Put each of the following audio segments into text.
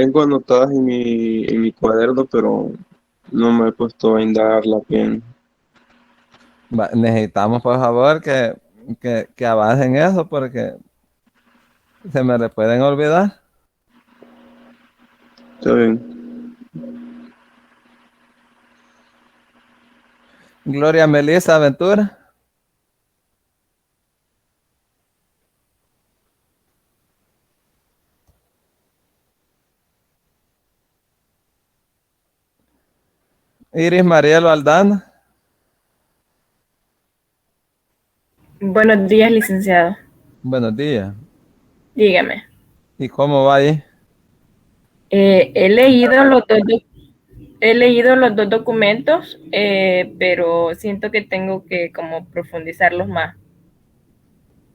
Tengo anotadas en mi cuaderno, pero no me he puesto a indagarla bien. Necesitamos, por favor, que avancen eso porque se me le pueden olvidar. Está bien. Gloria Melissa Ventura. Iris Marielo Aldana. Buenos días, licenciado. Buenos días. Dígame. ¿Y cómo va ahí? He leído he leído los dos documentos, pero siento que tengo que como profundizarlos más.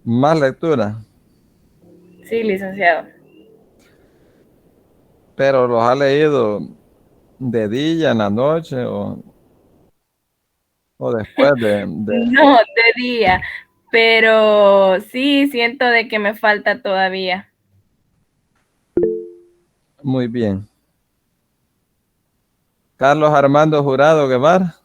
Más lectura. Sí, licenciado. Pero los ha leído de día, en la noche o después No, de día, pero sí siento de que me falta todavía. Muy bien. Carlos Armando Jurado Guevara.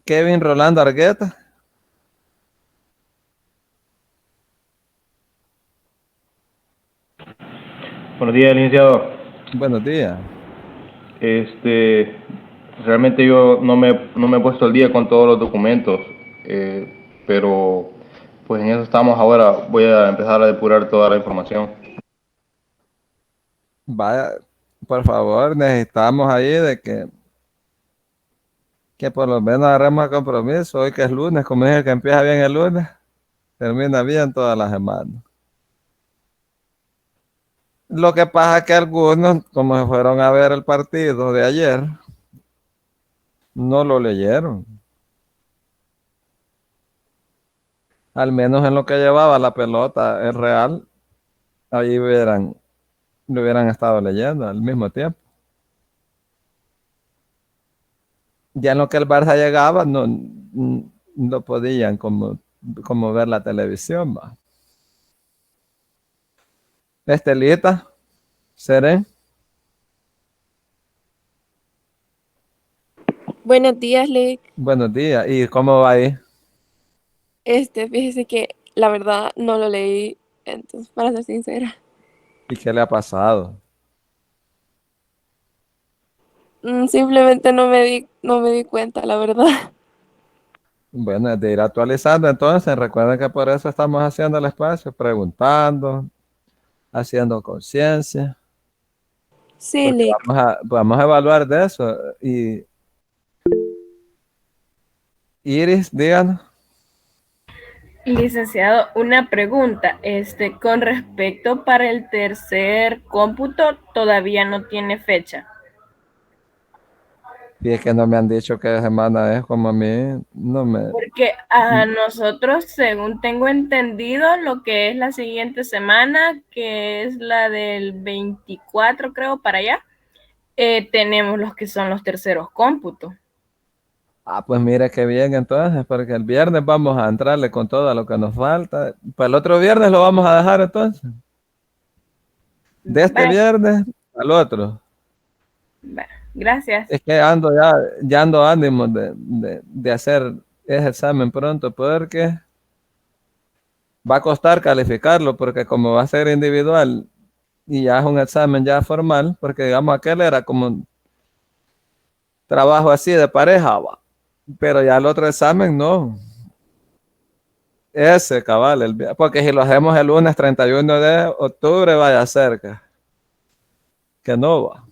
Kevin Rolando Argueta. Buenos días, licenciado. Buenos días. Este, realmente yo no me he puesto al día con todos los documentos, pero pues en eso estamos ahora. Voy a empezar a depurar toda la información. Vaya, por favor, necesitamos ahí de que por lo menos agarremos el compromiso. Hoy que es lunes, como dije que empieza bien el lunes, termina bien toda la semana. Lo que pasa es que algunos, como se fueron a ver el partido de ayer, no lo leyeron. Al menos en lo que llevaba la pelota es real, ahí lo hubieran estado leyendo al mismo tiempo. Ya en lo que el Barça llegaba, no podían como ver la televisión, va. Estelita, Serén, Buenos días, Lick. buenos días. ¿Y cómo va ahí? Fíjese que la verdad no lo leí, entonces, para ser sincera. ¿Y qué le ha pasado? Simplemente no me di cuenta, la verdad. Bueno, es de ir actualizando entonces. Recuerden que por eso estamos haciendo el espacio, preguntando, haciendo conciencia, Sí, porque Lick. vamos a evaluar de eso. Y Iris, díganos. Licenciado, una pregunta, con respecto para el tercer cómputo, todavía no tiene fecha. Si es que no me han dicho qué semana es, como a mí, no me... Porque a nosotros, según tengo entendido, lo que es la siguiente semana, que es la del 24, creo, para allá, tenemos los que son los terceros cómputos. Ah, pues mire qué bien entonces, porque el viernes vamos a entrarle con todo lo que nos falta. Para el otro viernes lo vamos a dejar entonces. De este Vale, viernes al otro. vale, gracias. Es que ya ando ánimo de hacer ese examen pronto, porque va a costar calificarlo, porque como va a ser individual y ya es un examen ya formal, porque digamos aquel era como un trabajo así de pareja, va. Pero ya el otro examen no. Ese cabal, porque si lo hacemos el lunes 31 de octubre, vaya cerca, que no va,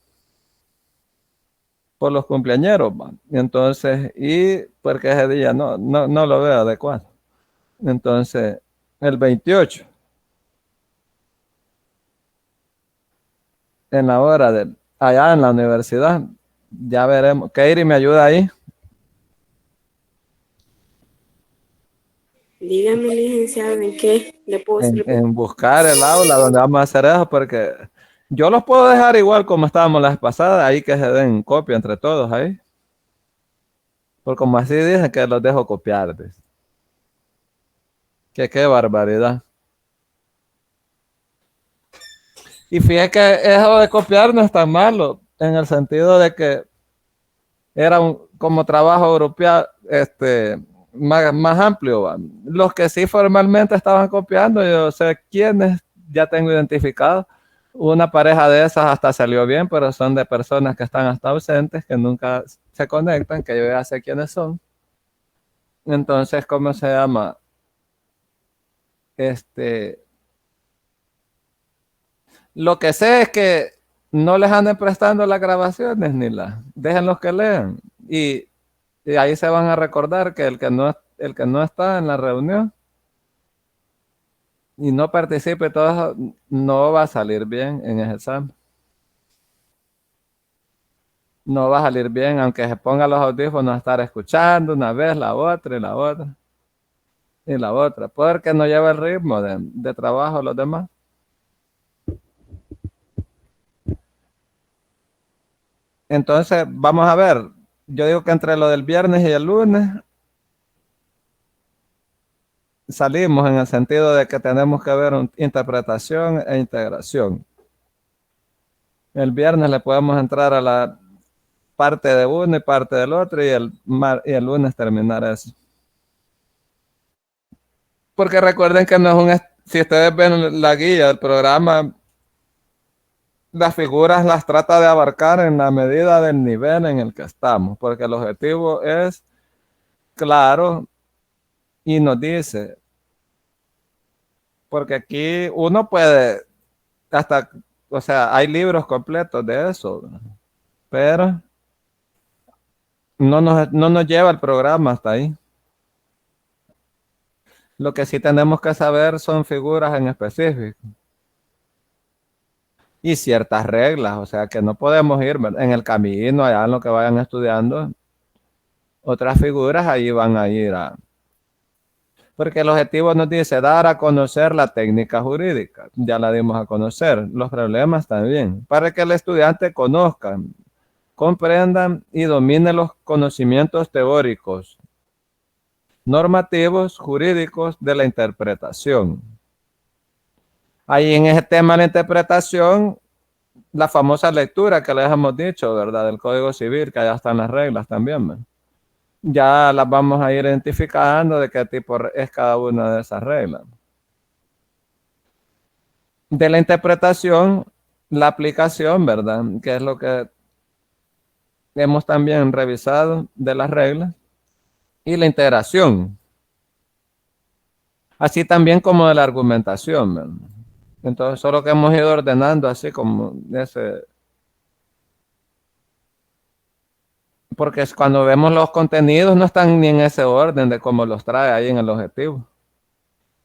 por los cumpleañeros va. Entonces, y porque ese día no lo veo adecuado. Entonces, el 28, en la hora allá en la universidad, ya veremos. Kairi me ayuda ahí. Dígame, licenciado, ¿en qué le puedo servir? En buscar el aula donde vamos a hacer eso, porque yo los puedo dejar igual como estábamos la vez pasada, ahí que se den copia entre todos ahí. Porque como así dicen que los dejo copiar. Dice. Que qué barbaridad. Y fíjate que eso de copiar no es tan malo, en el sentido de que era como trabajo europeo, más amplio. ¿Va? Los que sí formalmente estaban copiando, yo sé quiénes ya tengo identificados. Una pareja de esas hasta salió bien, pero son de personas que están hasta ausentes, que nunca se conectan, que yo ya sé quiénes son. Entonces, ¿cómo se llama? Este, lo que sé es que no les anden prestando las grabaciones ni las, déjenlos que lean. Y ahí se van a recordar que el que no está en la reunión y no participe, todo eso no va a salir bien en ese examen. No va a salir bien, aunque se ponga los audífonos a estar escuchando una vez, la otra y la otra y la otra, porque no lleva el ritmo de trabajo los demás. Entonces, vamos a ver, yo digo que entre lo del viernes y el lunes salimos en el sentido de que tenemos que ver interpretación e integración. El viernes le podemos entrar a la parte de uno y parte del otro y y el lunes terminar eso. Porque recuerden que no es si ustedes ven la guía del programa, las figuras las trata de abarcar en la medida del nivel en el que estamos, porque el objetivo es claro y nos dice, porque aquí uno puede hasta, o sea, hay libros completos de eso, pero no nos lleva el programa hasta ahí. Lo que sí tenemos que saber son figuras en específico y ciertas reglas, o sea que no podemos ir en el camino, allá en lo que vayan estudiando, otras figuras ahí van a ir a... Porque el objetivo nos dice dar a conocer la técnica jurídica, ya la dimos a conocer, los problemas también, para que el estudiante conozca, comprendan y domine los conocimientos teóricos, normativos, jurídicos de la interpretación. Ahí en ese tema de la interpretación, la famosa lectura que les hemos dicho, ¿verdad? Del Código Civil, que allá están las reglas también, ¿verdad? Ya las vamos a ir identificando de qué tipo es cada una de esas reglas. De la interpretación, la aplicación, ¿verdad? Que es lo que hemos también revisado de las reglas. Y la integración. Así también como de la argumentación, ¿verdad? Entonces, solo que hemos ido ordenando así como ese... Porque cuando vemos los contenidos no están ni en ese orden de cómo los trae ahí en el objetivo.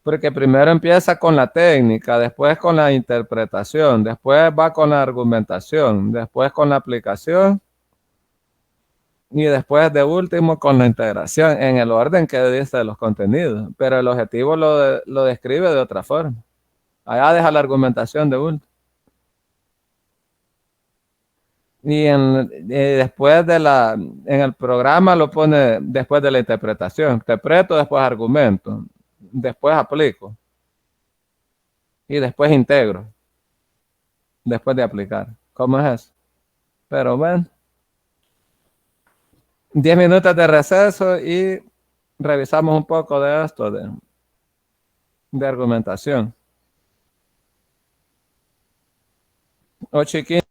Porque primero empieza con la técnica, después con la interpretación, después va con la argumentación, después con la aplicación y después de último con la integración en el orden que dice de los contenidos. Pero el objetivo lo describe de otra forma. Allá deja la argumentación de último. Después en el programa lo pone después de la interpretación. Interpreto, después argumento, después aplico y después integro, después de aplicar. ¿Cómo es eso? Pero bueno, 10 minutos de receso y revisamos un poco de esto de argumentación. 8:15.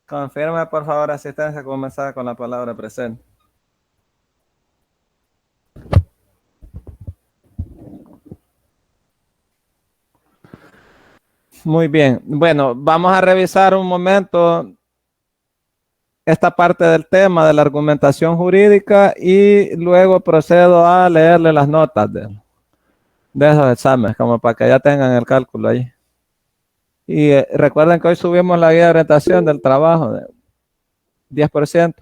Confirme, por favor, asistencia, comenzar con la palabra presente. Muy bien. Bueno, vamos a revisar un momento esta parte del tema de la argumentación jurídica y luego procedo a leerle las notas de esos exámenes, como para que ya tengan el cálculo ahí. Y recuerden que hoy subimos la guía de orientación del trabajo de 10%.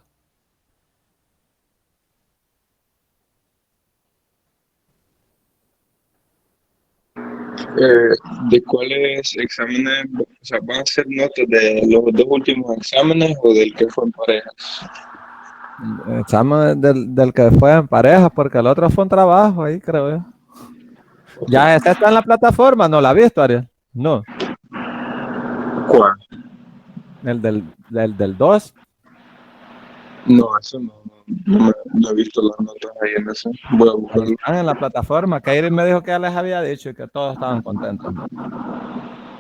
¿De cuáles exámenes? O sea, ¿van a ser notas de los dos últimos exámenes o del que fue en pareja? Examen del que fue en pareja, porque el otro fue un trabajo ahí, creo yo. Ya ese está en la plataforma, ¿no la ha visto, Ariel? No, ¿Cuál? el del 2. No, eso no he visto las notas ahí en ese. Voy a Ahí buscarlo. están en la plataforma. Kairi me dijo que ya les había dicho y que todos estaban contentos.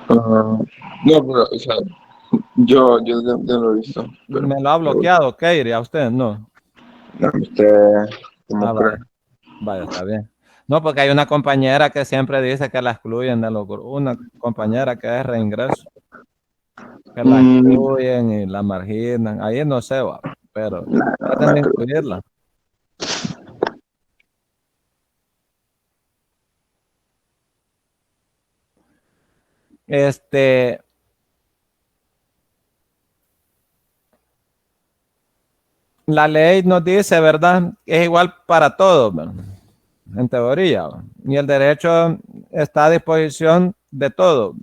No, pero, o sea, yo no lo he visto. Pero, Me lo ha bloqueado, Kairi, a usted no. no, usted, como Vaya, cree. vaya, está bien. No, porque hay una compañera que siempre dice que la excluyen de los grupos. Una compañera que es reingreso, que la excluyen y la marginan. Ahí no sé, va, pero traten No de creo. incluirla. La ley nos dice, ¿verdad? Es igual para todos, ¿verdad? En teoría, ¿verdad? Y el derecho está a disposición de todos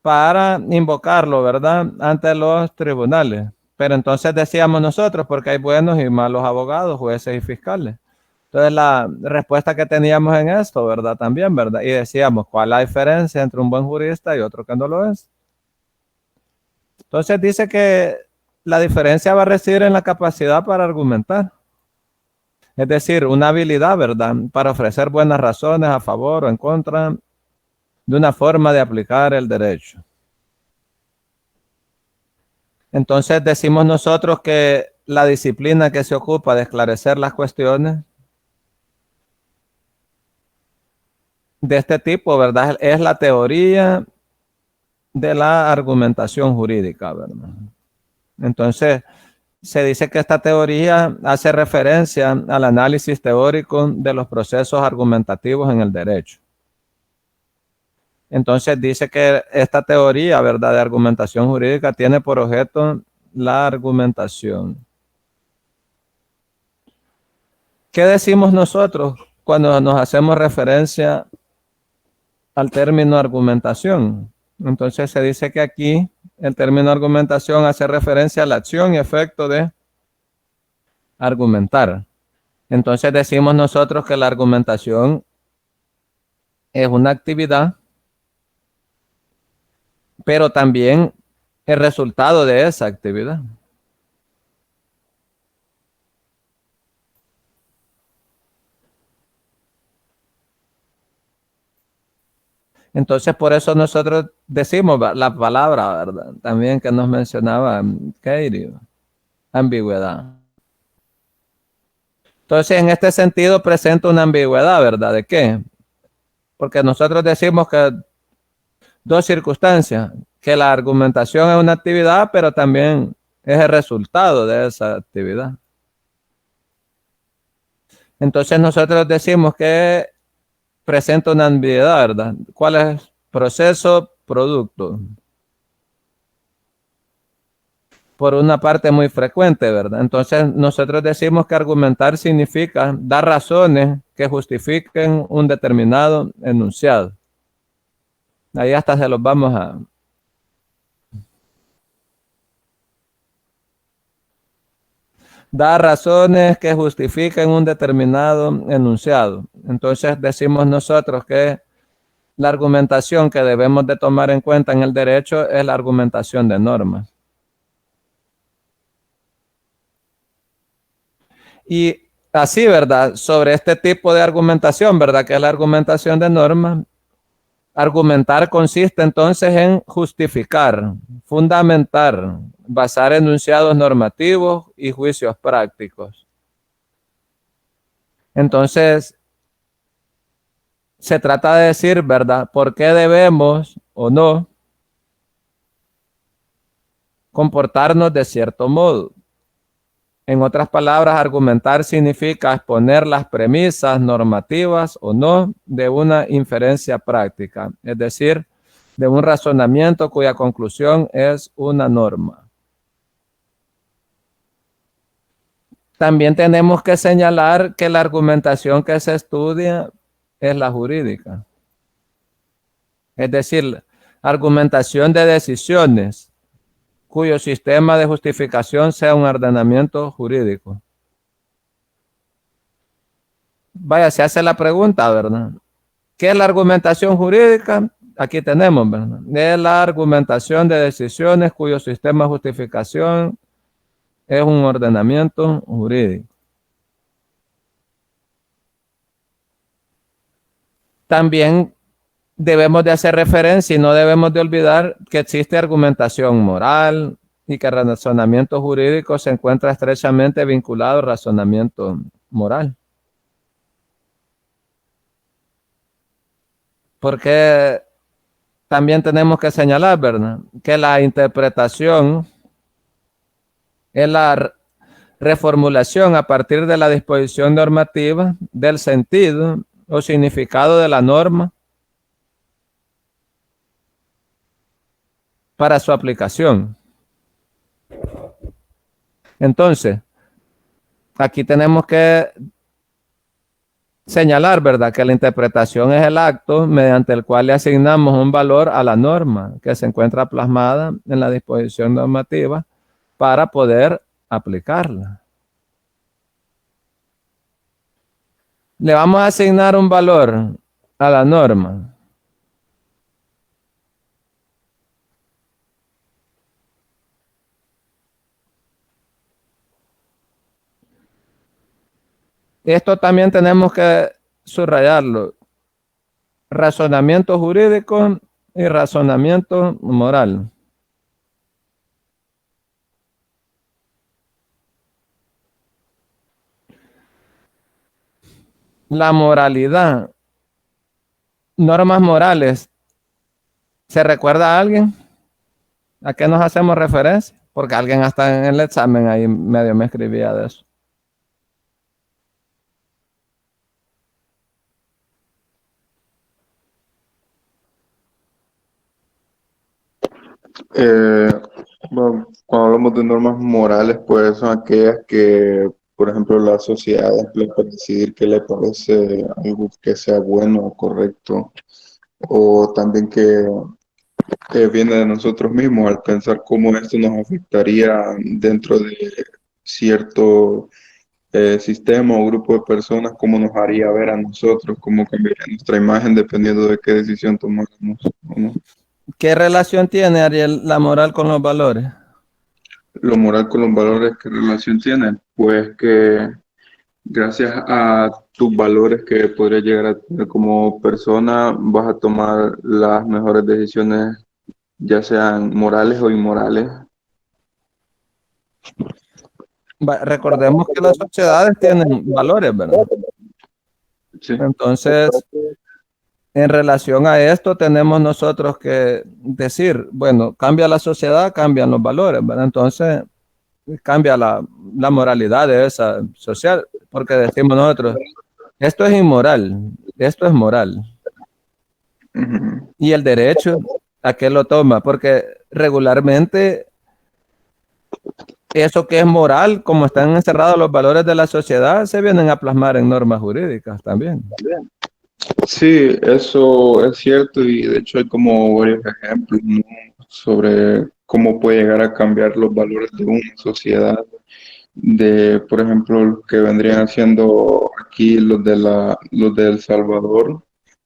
para invocarlo, ¿verdad? Ante los tribunales. Pero entonces decíamos nosotros, porque hay buenos y malos abogados, jueces y fiscales. Entonces la respuesta que teníamos en esto, ¿verdad? También, ¿verdad? Y decíamos, ¿cuál es la diferencia entre un buen jurista y otro que no lo es? Entonces dice que la diferencia va a residir en la capacidad para argumentar. Es decir, una habilidad, ¿verdad? Para ofrecer buenas razones a favor o en contra de una forma de aplicar el derecho. Entonces decimos nosotros que la disciplina que se ocupa de esclarecer las cuestiones de este tipo, ¿verdad? Es la teoría de la argumentación jurídica, ¿verdad? Entonces, se dice que esta teoría hace referencia al análisis teórico de los procesos argumentativos en el derecho. Entonces dice que esta teoría, ¿verdad?, de argumentación jurídica tiene por objeto la argumentación. ¿Qué decimos nosotros cuando nos hacemos referencia al término argumentación? Entonces se dice que aquí el término argumentación hace referencia a la acción y efecto de argumentar. Entonces decimos nosotros que la argumentación es una actividad, pero también el resultado de esa actividad. Entonces por eso nosotros decimos la palabra, ¿verdad? También que nos mencionaba Katie, ambigüedad. Entonces en este sentido presenta una ambigüedad, ¿verdad? ¿De qué? Porque nosotros decimos que dos circunstancias, que la argumentación es una actividad, pero también es el resultado de esa actividad. Entonces nosotros decimos que presenta una ambigüedad, ¿verdad? ¿Cuál es? Proceso, producto. Por una parte muy frecuente, ¿verdad? Entonces nosotros decimos que argumentar significa dar razones que justifiquen un determinado enunciado. Ahí hasta se los vamos a... Dar razones que justifiquen un determinado enunciado. Entonces decimos nosotros que la argumentación que debemos de tomar en cuenta en el derecho es la argumentación de normas. Y así, ¿verdad? Sobre este tipo de argumentación, ¿verdad? Que es la argumentación de normas, Argumentar consiste entonces en justificar, fundamentar, basar enunciados normativos y juicios prácticos. Entonces, se trata de decir, ¿verdad?, por qué debemos o no comportarnos de cierto modo. En otras palabras, argumentar significa exponer las premisas normativas o no de una inferencia práctica, es decir, de un razonamiento cuya conclusión es una norma. También tenemos que señalar que la argumentación que se estudia es la jurídica. Es decir, argumentación de decisiones cuyo sistema de justificación sea un ordenamiento jurídico. Vaya, se hace la pregunta, ¿verdad? ¿Qué es la argumentación jurídica? Aquí tenemos, ¿verdad? Es la argumentación de decisiones cuyo sistema de justificación es un ordenamiento jurídico. También debemos de hacer referencia y no debemos de olvidar que existe argumentación moral y que el razonamiento jurídico se encuentra estrechamente vinculado al razonamiento moral. Porque también tenemos que señalar, ¿verdad?, que la interpretación es la reformulación a partir de la disposición normativa del sentido o significado de la norma para su aplicación. Entonces, aquí tenemos que señalar, ¿verdad?, que la interpretación es el acto mediante el cual le asignamos un valor a la norma que se encuentra plasmada en la disposición normativa para poder aplicarla. Le vamos a asignar un valor a la norma. Esto también tenemos que subrayarlo. Razonamiento jurídico y razonamiento moral. La moralidad, normas morales, ¿se recuerda a alguien? ¿A qué nos hacemos referencia? Porque alguien hasta en el examen ahí medio me escribía de eso. Bueno, cuando hablamos de normas morales, pues son aquellas que, por ejemplo, la sociedad emplea para decidir qué le parece algo que sea bueno o correcto, o también que viene de nosotros mismos al pensar cómo esto nos afectaría dentro de cierto sistema o grupo de personas, cómo nos haría ver a nosotros, cómo cambiaría nuestra imagen dependiendo de qué decisión tomáramos, ¿o no? ¿Qué relación tiene, Ariel, la moral con los valores? Lo moral con los valores, ¿qué relación tienen? Pues que gracias a tus valores que podrías llegar a tener como persona, vas a tomar las mejores decisiones, ya sean morales o inmorales. Recordemos que las sociedades tienen valores, ¿verdad? Sí. Entonces, en relación a esto, tenemos nosotros que decir, bueno, cambia la sociedad, cambian los valores, ¿verdad? Entonces, cambia la moralidad de esa social, porque decimos nosotros, esto es inmoral, esto es moral. Ujú. Y el derecho, ¿a qué lo toma? Porque regularmente eso que es moral, como están encerrados los valores de la sociedad, se vienen a plasmar en normas jurídicas también. Sí, eso es cierto y de hecho hay como varios ejemplos, ¿no?, sobre cómo puede llegar a cambiar los valores de una sociedad, de, por ejemplo, los que vendrían siendo aquí los de El Salvador,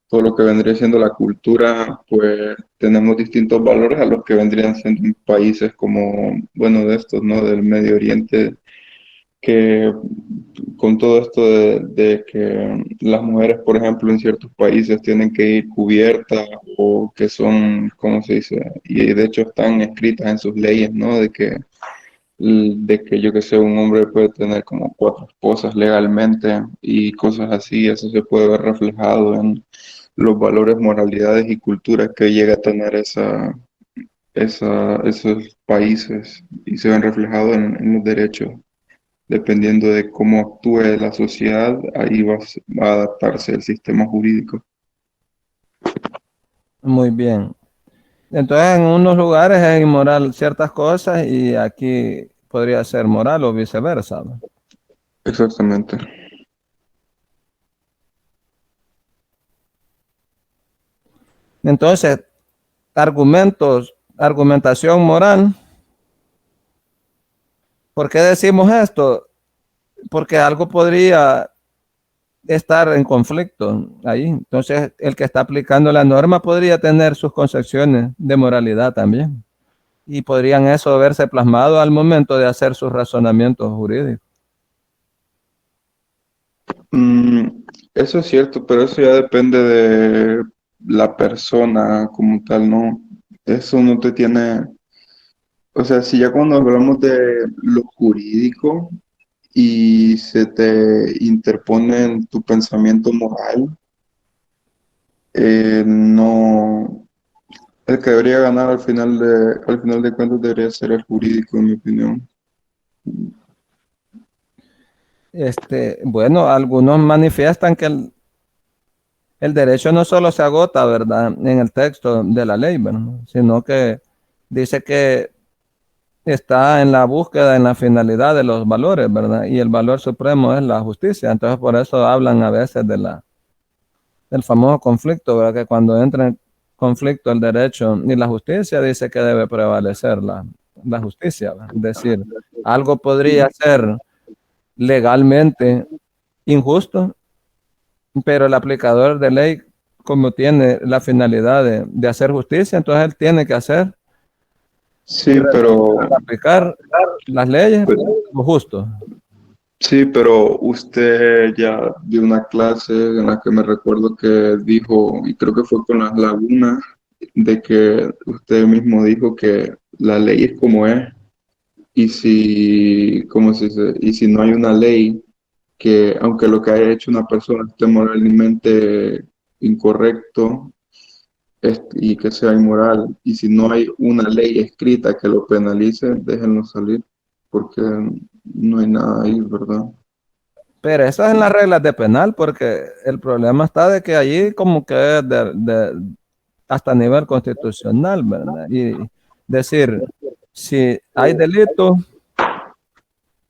todo lo que vendría siendo la cultura, pues tenemos distintos valores a los que vendrían siendo en países como, bueno, de estos, ¿no?, del Medio Oriente, que con todo esto de que las mujeres, por ejemplo, en ciertos países tienen que ir cubiertas o que son, ¿cómo se dice? Y de hecho están escritas en sus leyes, ¿no? De que yo que sé, un hombre puede tener como 4 esposas legalmente y cosas así, eso se puede ver reflejado en los valores, moralidades y culturas que llega a tener esos países y se ven reflejados en los derechos. Dependiendo de cómo actúe la sociedad, ahí va a adaptarse el sistema jurídico. Muy bien. Entonces, en unos lugares es inmoral ciertas cosas y aquí podría ser moral o viceversa, ¿no? Exactamente. Entonces, argumentación moral. ¿Por qué decimos esto? Porque algo podría estar en conflicto ahí. Entonces, el que está aplicando la norma podría tener sus concepciones de moralidad también. Y podrían eso verse plasmado al momento de hacer sus razonamientos jurídicos. Mm, Eso es cierto, pero eso ya depende de la persona como tal, ¿no? Eso no te tiene, o sea, si ya cuando hablamos de lo jurídico y se te interpone en tu pensamiento moral, no, el que debería ganar al final de cuentas debería ser el jurídico, en mi opinión. Bueno, algunos manifiestan que el derecho no solo se agota, ¿verdad?, en el texto de la ley, ¿verdad?, sino que dice que está en la búsqueda, en la finalidad de los valores, ¿verdad? Y el valor supremo es la justicia. Entonces, por eso hablan a veces del famoso conflicto, ¿verdad? Que cuando entra en conflicto el derecho y la justicia, dice que debe prevalecer la justicia, ¿verdad? Es decir, algo podría ser legalmente injusto, pero el aplicador de ley, como tiene la finalidad de hacer justicia, entonces él tiene que hacer y Sí, pero, aplicar las leyes pues, lo justo. sí, pero usted ya dio una clase en la que me recuerdo que dijo, y creo que fue con las lagunas, de que usted mismo dijo que la ley es como es, y si, ¿cómo se dice? Y si no hay una ley que, aunque lo que haya hecho una persona esté moralmente incorrecto, y que sea inmoral, y si no hay una ley escrita que lo penalice, déjenlo salir, porque no hay nada ahí, ¿verdad? Pero eso es en las reglas de penal, porque el problema está de que allí como que es hasta nivel constitucional, ¿verdad? Y decir, si hay delito,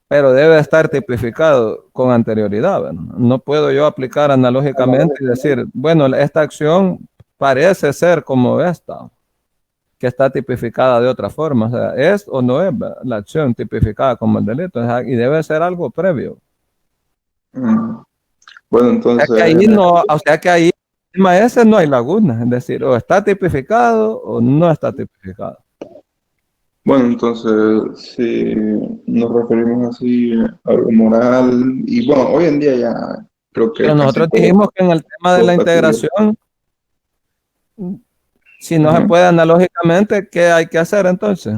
pero debe estar tipificado con anterioridad, ¿verdad? No puedo yo aplicar analógicamente y decir, bueno, esta acción parece ser como esta, que está tipificada de otra forma. O sea, ¿es o no es, ¿verdad?, la acción tipificada como el delito? O sea, y debe ser algo previo. Mm. Bueno, Sea entonces, que ahí no, o sea que ahí en el ese no hay laguna, es decir, o está tipificado o no está tipificado. si nos referimos así a lo moral, y bueno, hoy en día ya creo que Pero casi nosotros todo, dijimos que en el tema de todo la está cubierto. integración, si no se Ujú. puede analógicamente, ¿qué hay que hacer entonces?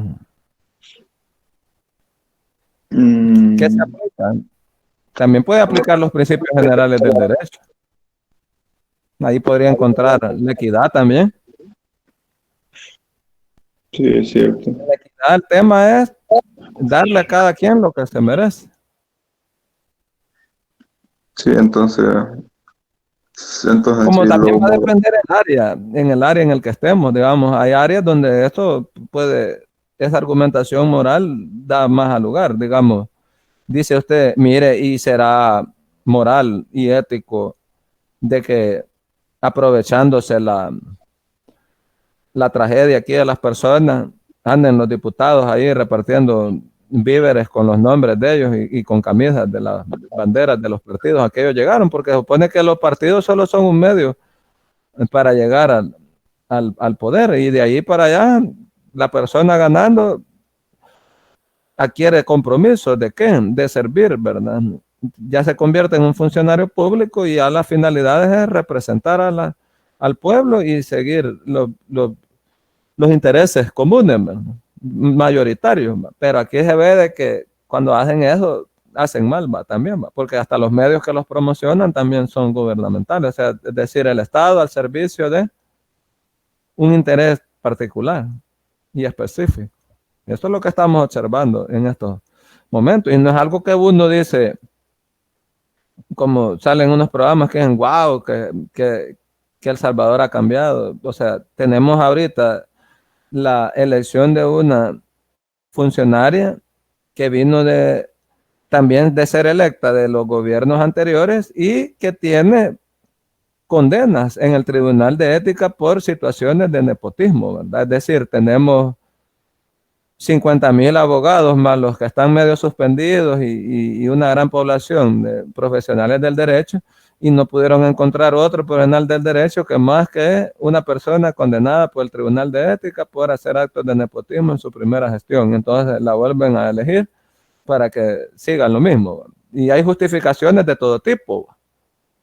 ¿Qué se Mm, aplica? También puede aplicar los principios generales del derecho. Ahí podría encontrar la equidad también. sí, es cierto. La equidad, el tema es darle a cada quien lo que se merece. Sí, entonces Como sí, también va a depender el área, en el área en el que estemos, digamos, hay áreas donde esto puede, esa argumentación moral da más al lugar, digamos, dice usted, mire, y será moral y ético de que aprovechándose la tragedia aquí de las personas, anden los diputados ahí repartiendo víveres con los nombres de ellos y con camisas de las banderas de los partidos a que ellos llegaron, porque se supone que los partidos solo son un medio para llegar al poder y de ahí para allá la persona ganando adquiere compromiso de qué, de servir, ¿verdad? Ya se convierte en un funcionario público y a las finalidades es representar al pueblo y seguir los intereses comunes, ¿verdad? Mayoritarios, ¿va? Pero aquí se ve de que cuando hacen eso, hacen mal, ¿va? También, ¿va? Porque hasta los medios que los promocionan también son gubernamentales, o sea, es decir, el Estado al servicio de un interés particular y específico. Eso es lo que estamos observando en estos momentos, y no es algo que uno dice, como salen unos programas que dicen, wow, que El Salvador ha cambiado. O sea, tenemos ahorita la elección de una funcionaria que vino también de ser electa de los gobiernos anteriores y que tiene condenas en el Tribunal de Ética por situaciones de nepotismo, ¿verdad? Es decir, tenemos 50,000 abogados más los que están medio suspendidos y una gran población de profesionales del derecho, y no pudieron encontrar otro profesional del derecho que más que una persona condenada por el Tribunal de Ética por hacer actos de nepotismo en su primera gestión. Entonces la vuelven a elegir para que sigan lo mismo. Y hay justificaciones de todo tipo.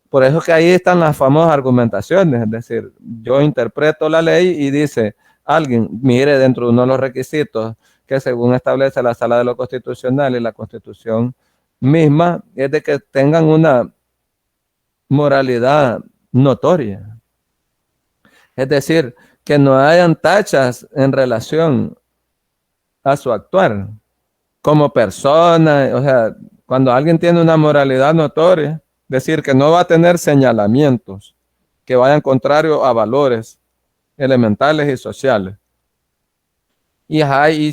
Por eso que ahí están las famosas argumentaciones, es decir, yo interpreto la ley y dice alguien, mire, dentro de uno de los requisitos que según establece la Sala de lo Constitucional y la Constitución misma, es de que tengan una moralidad notoria. Es decir, que no hayan tachas en relación a su actuar como persona. O sea, cuando alguien tiene una moralidad notoria, decir que no va a tener señalamientos que vayan contrario a valores elementales y sociales. Y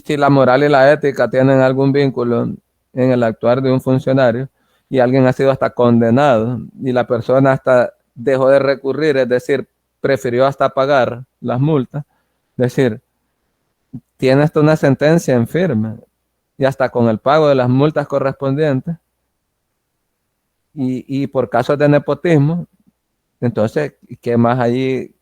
si la moral y la ética tienen algún vínculo en el actuar de un funcionario y alguien ha sido hasta condenado y la persona hasta dejó de recurrir, es decir, prefirió hasta pagar las multas, es decir, tiene hasta una sentencia en firme y hasta con el pago de las multas correspondientes y por casos de nepotismo, entonces, ¿qué más allí?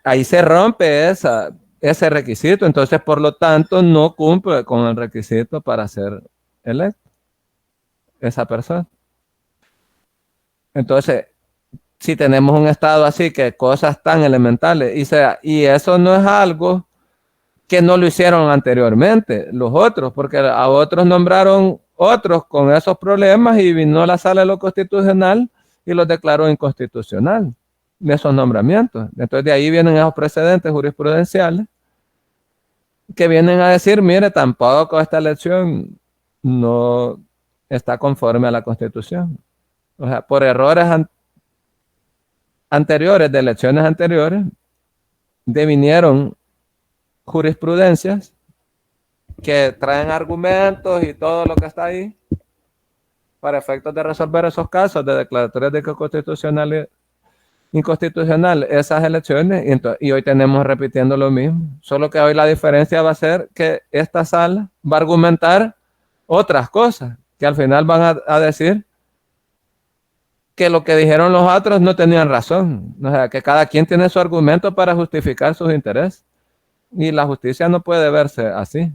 Ahí se rompe ese requisito, entonces por lo tanto no cumple con el requisito para ser electo esa persona. Entonces, si tenemos un estado así, que cosas tan elementales, y eso no es algo que no lo hicieron anteriormente los otros, porque a otros nombraron otros con esos problemas y vino la Sala de lo Constitucional y los declaró inconstitucional de esos nombramientos. Entonces de ahí vienen esos precedentes jurisprudenciales que vienen a decir, mire, tampoco esta elección no está conforme a la Constitución. O sea, por errores anteriores, de elecciones anteriores, devinieron jurisprudencias que traen argumentos y todo lo que está ahí para efectos de resolver esos casos de declaratorias de inconstitucional esas elecciones, y hoy tenemos repitiendo lo mismo, solo que hoy la diferencia va a ser que esta sala va a argumentar otras cosas, que al final van a decir que lo que dijeron los otros no tenían razón, o sea, que cada quien tiene su argumento para justificar sus intereses, y la justicia no puede verse así.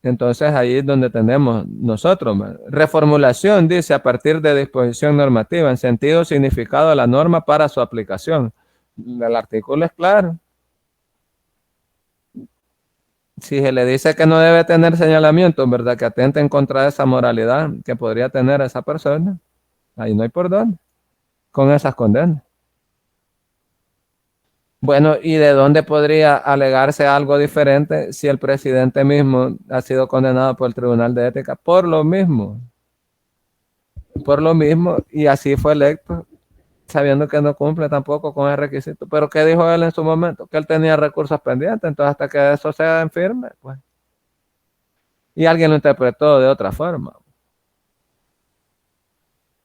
Entonces ahí es donde tenemos nosotros. Reformulación dice a partir de disposición normativa en sentido significado de la norma para su aplicación. El artículo es claro. Si se le dice que no debe tener señalamiento, ¿verdad? Que atenten contra esa moralidad que podría tener esa persona, ahí no hay por dónde con esas condenas. Bueno, ¿y de dónde podría alegarse algo diferente si el presidente mismo ha sido condenado por el Tribunal de Ética? Por lo mismo, y así fue electo, sabiendo que no cumple tampoco con el requisito. Pero ¿qué dijo él en su momento? Que él tenía recursos pendientes, entonces hasta que eso sea en firme, pues. Y alguien lo interpretó de otra forma.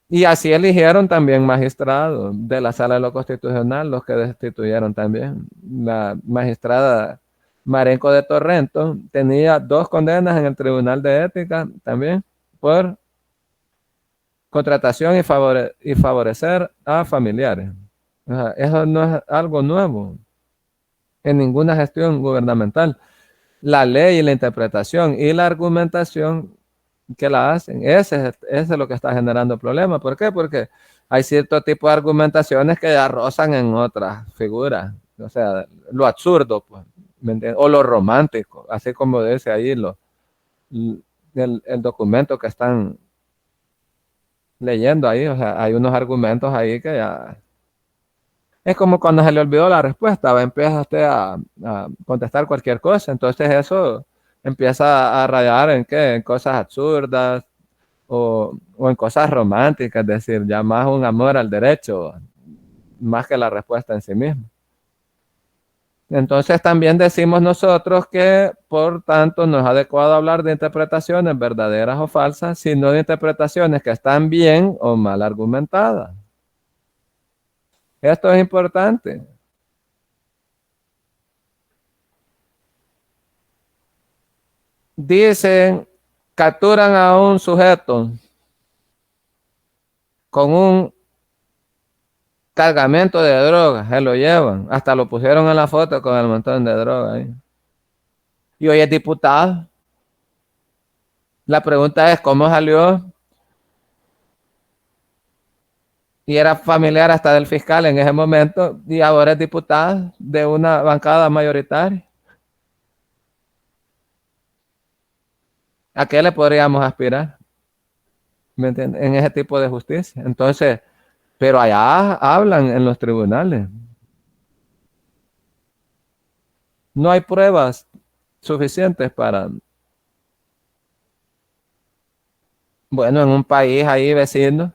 Y así eligieron también magistrados de la Sala de lo Constitucional, los que destituyeron también. La magistrada Marenco de Torrento tenía 2 condenas en el Tribunal de Ética también por contratación y favorecer a familiares. O sea, eso no es algo nuevo en ninguna gestión gubernamental. la ley y la interpretación y la argumentación que la hacen. Ese es lo que está generando problemas. ¿Por qué? Porque hay cierto tipo de argumentaciones que ya rozan en otras figuras. O sea, lo absurdo, pues, ¿me entiendes? O lo romántico, así como dice ahí el documento que están leyendo ahí. O sea, hay unos argumentos ahí que ya... Es como cuando se le olvidó la respuesta, empieza usted a contestar cualquier cosa, entonces eso empieza a rayar en qué, en cosas absurdas o en cosas románticas, es decir, ya más un amor al derecho, más que la respuesta en sí misma. Entonces también decimos nosotros que, por tanto, no es adecuado hablar de interpretaciones verdaderas o falsas, sino de interpretaciones que están bien o mal argumentadas. Esto es importante. Dicen, capturan a un sujeto con un cargamento de drogas, se lo llevan, hasta lo pusieron en la foto con el montón de drogas ahí. Y hoy es diputado. La pregunta es, ¿cómo salió? Y era familiar hasta del fiscal en ese momento, y ahora es diputado de una bancada mayoritaria. ¿A qué le podríamos aspirar? ¿Me entiendes? En ese tipo de justicia. Entonces, pero allá hablan en los tribunales. No hay pruebas suficientes para, bueno, en un país ahí vecino,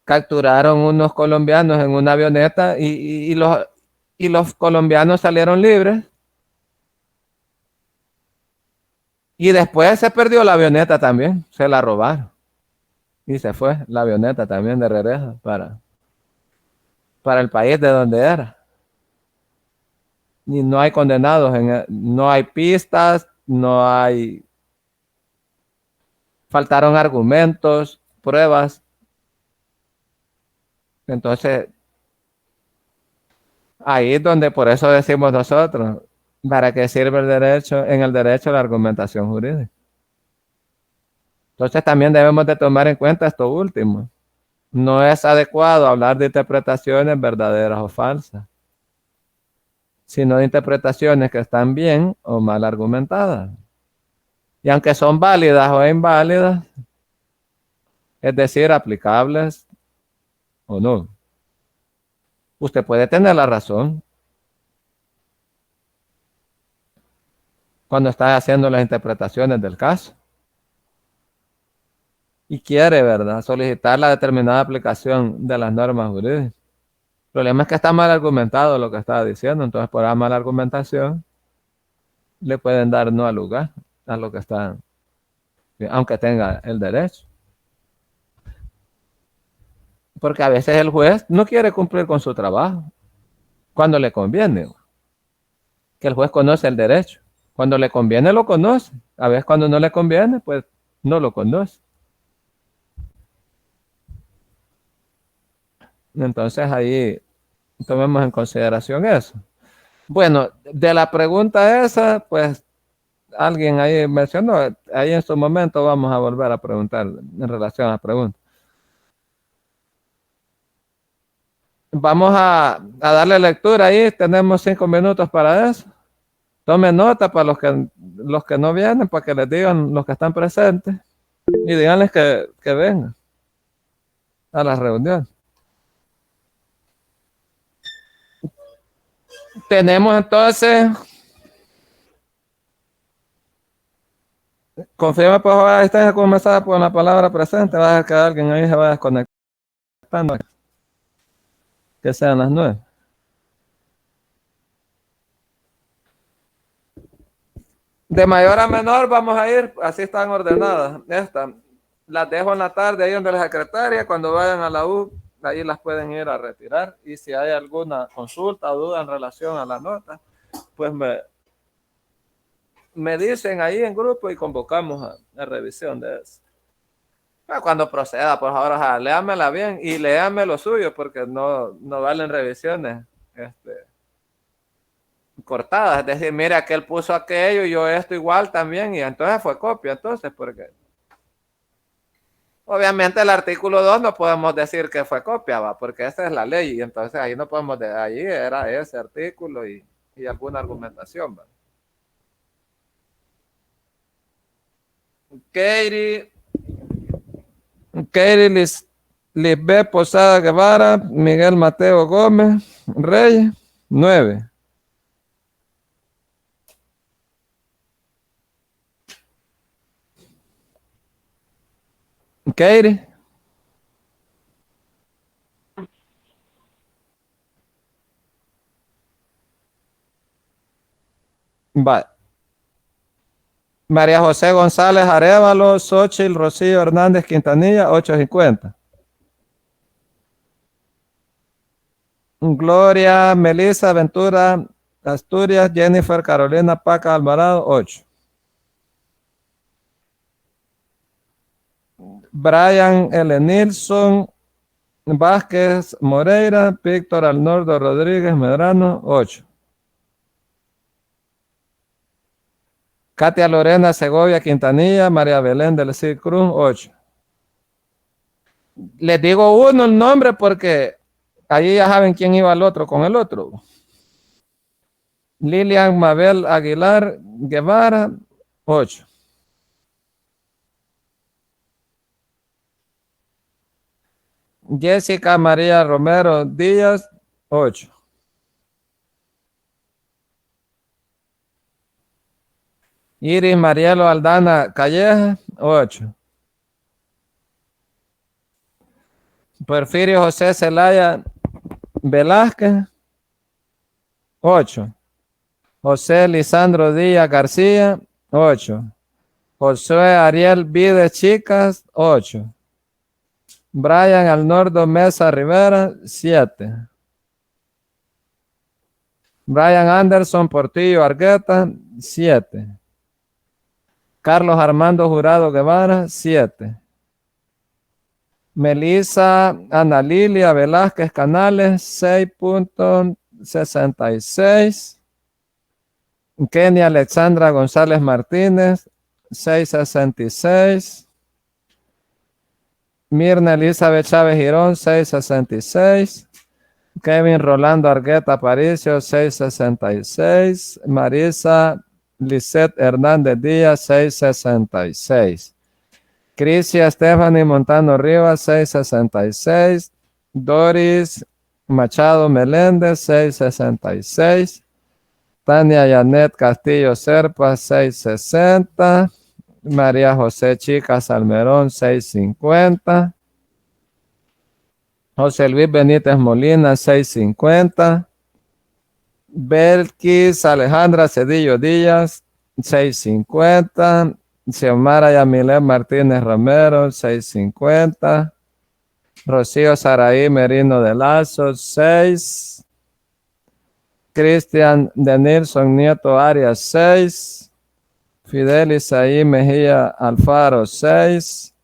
capturaron unos colombianos en una avioneta y los colombianos salieron libres. Y después se perdió la avioneta también, se la robaron. Y se fue la avioneta también de regreso para el país de donde era. Y no hay condenados, no hay pistas, no hay, faltaron argumentos, pruebas. Entonces, ahí es donde por eso decimos nosotros, ¿para qué sirve el derecho? En el derecho la argumentación jurídica. Entonces también debemos de tomar en cuenta esto último. No es adecuado hablar de interpretaciones verdaderas o falsas, sino de interpretaciones que están bien o mal argumentadas. Y aunque son válidas o inválidas, es decir, aplicables o no, usted puede tener la razón cuando está haciendo las interpretaciones del caso y quiere, ¿verdad?, solicitar la determinada aplicación de las normas jurídicas. El problema es que está mal argumentado lo que está diciendo, entonces por la mala argumentación le pueden dar no al lugar a lo que está, aunque tenga el derecho. Porque a veces el juez no quiere cumplir con su trabajo cuando le conviene, que el juez conoce el derecho. Cuando le conviene lo conoce, a veces cuando no le conviene, pues no lo conoce. Entonces ahí tomemos en consideración eso. Bueno, de la pregunta esa, pues alguien ahí mencionó, ahí en su momento vamos a volver a preguntar en relación a la pregunta. Vamos a darle lectura ahí, tenemos 5 minutos para eso. Tomen nota para los que no vienen, para que les digan los que están presentes y díganles que vengan a la reunión. Tenemos entonces, confirma por favor, ahí está comenzada por la palabra presente, va a quedar alguien ahí se va desconectando, que sean las 9. De mayor a menor vamos a ir, así están ordenadas. Estas las dejo en la tarde ahí donde la secretaria, cuando vayan a la U, ahí las pueden ir a retirar. Y si hay alguna consulta o duda en relación a la nota, pues me dicen ahí en grupo y convocamos a revisión de eso. Cuando proceda, por favor, léamela bien y léame lo suyo, porque no valen revisiones. cortadas, es decir, mira, aquel puso aquello, yo esto igual también, y entonces fue copia, entonces, porque obviamente el artículo 2 no podemos decir que fue copia, ¿va? Porque esa es la ley, y entonces ahí no podemos, ahí era ese artículo y alguna argumentación, ¿va? Katie Lisbeth Posada Guevara, Miguel Mateo Gómez, Reyes, 9. Katie. Va. María José González Arevalo, Xochitl Rocío Hernández Quintanilla, 850. Gloria Melissa Ventura Asturias, Jennifer Carolina Paca Alvarado, 8. Brian L. Nilsson Vázquez Moreira, Víctor Arnoldo Rodríguez Medrano, 8. Katia Lorena Segovia Quintanilla, María Belén del Cid Cruz, 8. Les digo uno el nombre porque allí ya saben quién iba al otro con el otro. Lilian Mabel Aguilar Guevara, 8. Jessica María Romero Díaz, 8. Iris Marielo Aldana Calleja, 8. Porfirio José Zelaya Velázquez, 8. José Lisandro Díaz García, 8. Josué Ariel Vides Chicas, 8. Brian Alnordo Mesa Rivera, 7. Brian Anderson Portillo Argueta, 7. Carlos Armando Jurado Guevara, 7. Melissa Ana Lilia Velázquez Canales, 6.66. Kenia Alexandra González Martínez, 6.66. Mirna Elizabeth Chávez Girón, 6.66. Kevin Rolando Argueta Aparicio, 6.66. Marisa Lisette Hernández Díaz, 6.66. Crisia Stephanie Montano Rivas, 6.66. Doris Machado Meléndez, 6.66. Tania Yanet Castillo Serpa, 6.60. María José Chica Salmerón, 6.50. José Luis Benítez Molina, 6.50. Belkis Alejandra Cedillo Díaz, 6.50. Xiomara Yamilé Martínez Romero, 6.50. Rocío Saraí Merino de Lazo, 6. Cristian Denilson Nieto Arias, 6. Fidel Isaí Mejía Alfaro, 6.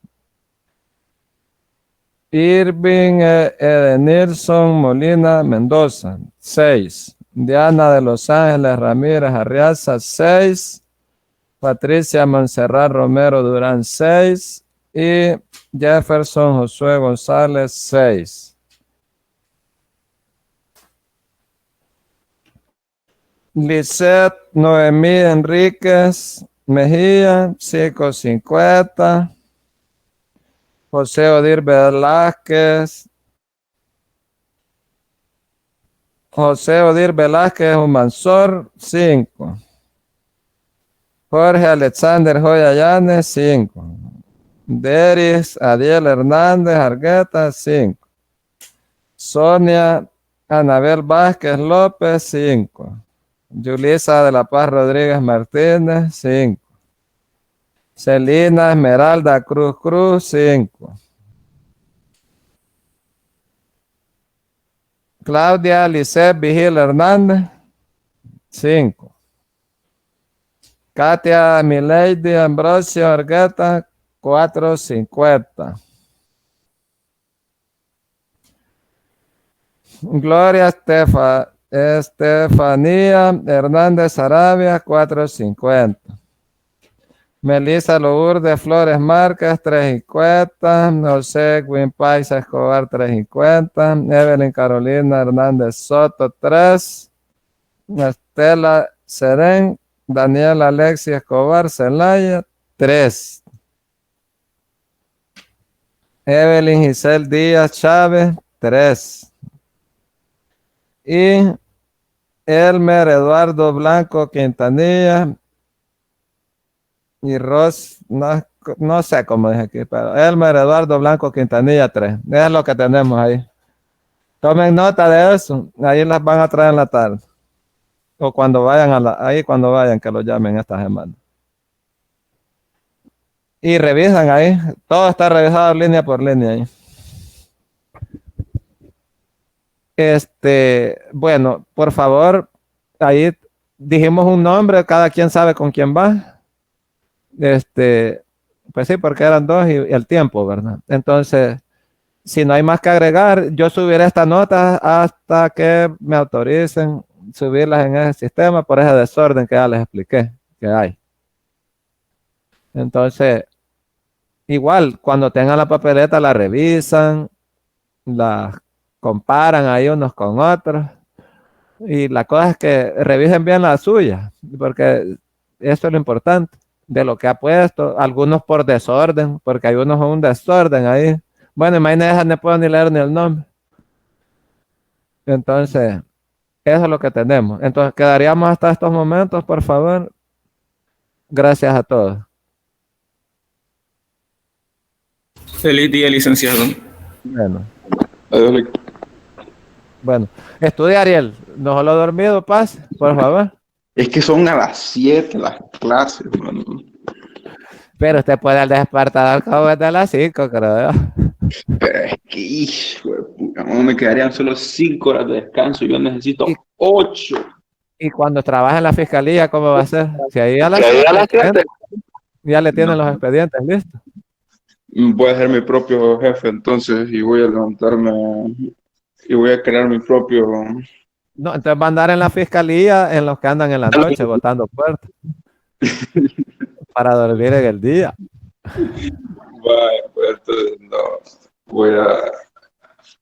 Irving Edenilson Molina Mendoza, 6. Diana de Los Ángeles Ramírez Arriaza, 6. Patricia Montserrat Romero Durán, 6. Y Jefferson Josué González, 6. Lisette Noemí Enríquez Mejía, 5.50. José Odir Velázquez. José Odir Velázquez Humansor, 5. Jorge Alexander Joya Llanes, 5. Deris Adiel Hernández Argueta, 5. Sonia Anabel Vázquez López, 5. Yulisa de la Paz Rodríguez Martínez, 5. Celina Esmeralda Cruz, 5. Claudia Lisset Vigil Hernández, 5. Katia Milady Ambrosio Argueta, 4.50. Gloria Estefanía Hernández Arabia, 4.50. Melissa Lourdes Flores Márquez, 3.50. José Paisa Escobar, 3.50. Evelyn Carolina Hernández Soto, 3. Estela Serén, Daniel Alexis Escobar Celaya, 3. Evelyn Giselle Díaz Chávez, 3. Y Elmer Eduardo Blanco Quintanilla y no sé cómo dije aquí, pero Elmer Eduardo Blanco Quintanilla, 3. Es lo que tenemos ahí. Tomen nota de eso, ahí las van a traer en la tarde. O cuando vayan ahí cuando vayan, que lo llamen esta semana. Y revisan ahí, todo está revisado línea por línea ahí. Bueno, por favor, ahí dijimos un nombre, cada quien sabe con quién va. Pues sí, porque eran dos y el tiempo, ¿verdad? Entonces, si no hay más que agregar, yo subiré estas notas hasta que me autoricen subirlas en ese sistema por ese desorden que ya les expliqué que hay. Entonces, igual, cuando tengan la papeleta, la revisan, la comparan ahí unos con otros. Y la cosa es que revisen bien la suya, porque eso es lo importante de lo que ha puesto. Algunos por desorden, porque hay unos con un desorden ahí. Bueno, imagínense, no puedo ni leer ni el nombre. Entonces, eso es lo que tenemos. Entonces, quedaríamos hasta estos momentos, por favor. Gracias a todos. Feliz día, licenciado. Bueno, Adiós. bueno. Estudia, Ariel. No solo dormido, paz, por favor. Es que son a las 7 las clases, mano. Pero usted puede al despertador como desde las 5, creo. Pero es que, hijo de puta, no me quedarían solo 5 horas de descanso. Yo Y, necesito 8. y cuando trabaja en la fiscalía, ¿cómo va a ser? Si ahí a Que las ahí a 7 las 7. ya le No. tienen los expedientes listos. Voy a ser mi propio jefe entonces y voy a levantarme y voy a crear mi propio... No, entonces va a andar en la fiscalía en los que andan en la noche botando puertas para dormir en el día. Vaya, pues entonces no. Voy a...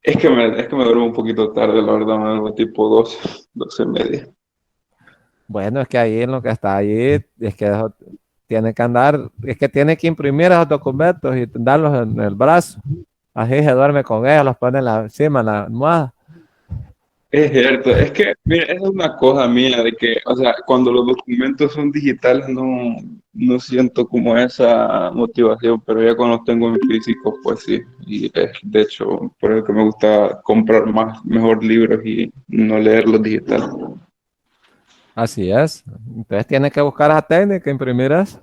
es que me duermo un poquito tarde, la verdad, me duermo tipo 12, 12:30. Bueno, es que ahí en lo que está ahí, es que eso tiene que andar, es que tiene que imprimir esos documentos y darlos en el brazo. Así se duerme con ellos, los pone encima en la almohada. Es cierto, es que, mira, esa es una cosa mía de que, o sea, cuando los documentos son digitales no siento como esa motivación, pero ya cuando los tengo en físico, pues sí, y es de hecho por eso que me gusta comprar mejor libros y no leerlos digitales. Así es. Entonces tiene que buscar esa técnica, imprimir eso.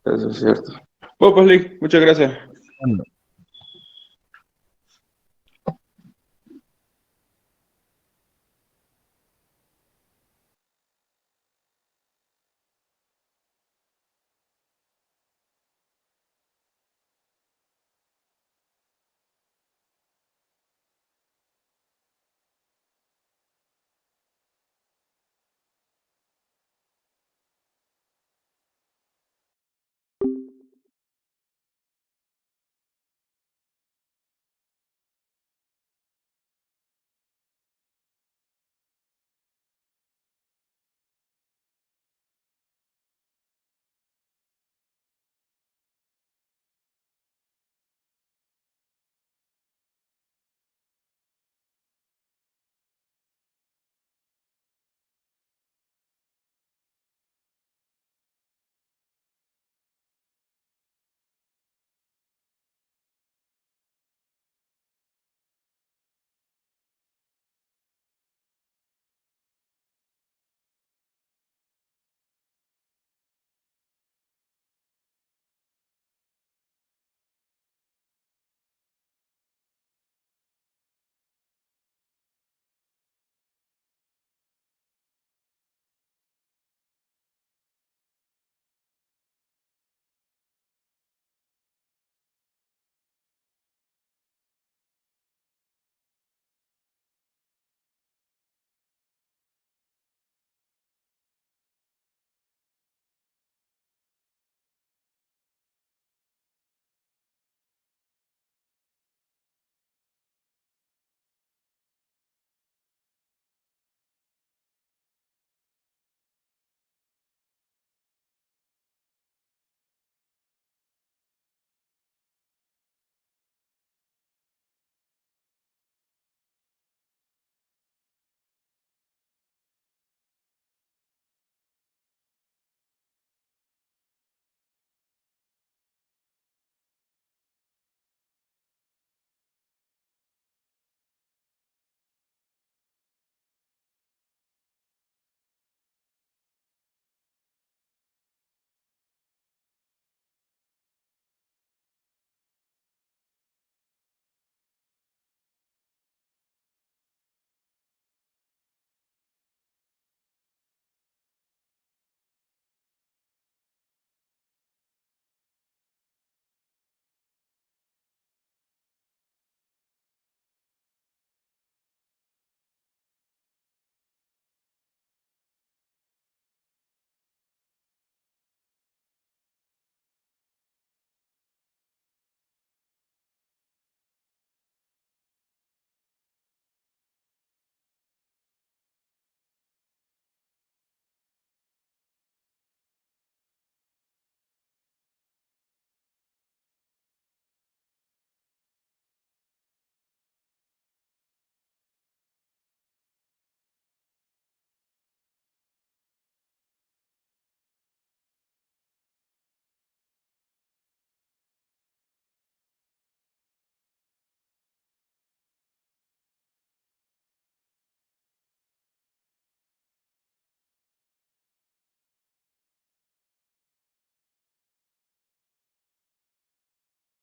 Eso es cierto. Bueno, pues Lee, muchas gracias. Bueno,